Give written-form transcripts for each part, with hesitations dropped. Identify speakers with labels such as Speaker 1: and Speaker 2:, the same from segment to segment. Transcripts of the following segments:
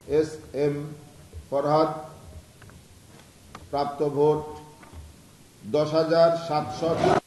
Speaker 1: S M Farhad, প্রাপ্ত vote 10,700।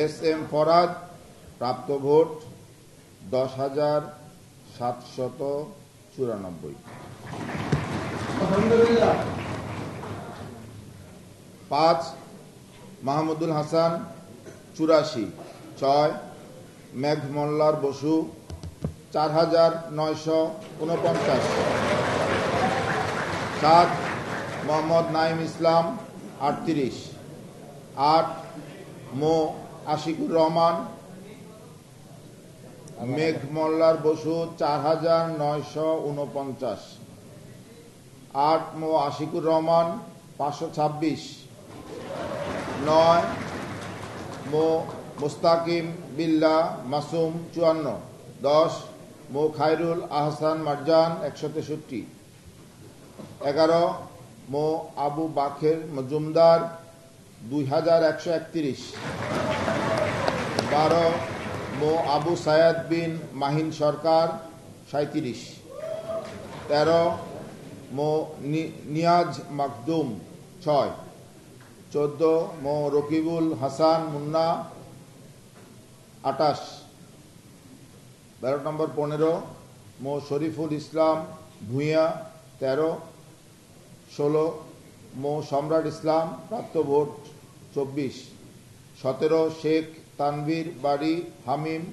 Speaker 1: S M Farhad, প্রাপ্ত vote 10,794। 5 Mahmudul Hasan 84। 6 মেঘ মোল্লার বসু 4,949। 7 মোহাম্মদ নাইম ইসলাম 38। 8 মো আশিকুর রহমান, মেঘ মোল্লার বসু 4,949। 8 মো আশিকুর রহমান 526। 9 মো মুস্তাকিম বিল্লাহ মাসুম 54। 10 মো খায়রুল আহসান মারজান 163। 11 মো আবু বাকের মজুমদার 2,131। 12 মো আবু সায়াদ বিন মাহিন সরকার 37। 13 মো নিয়াজ মাকদুম 6। 14 মো রকিবুল হাসান মুন্না 28। 12 নম্বর 15 মো শরীফুল ইসলাম ভূঁইয়া 13। 16 মো সম্রাট ইসলাম, প্রাপ্ত ভোট 24। 17 শেখ তানভীর বাড়ি হামিম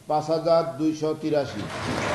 Speaker 1: 5,283।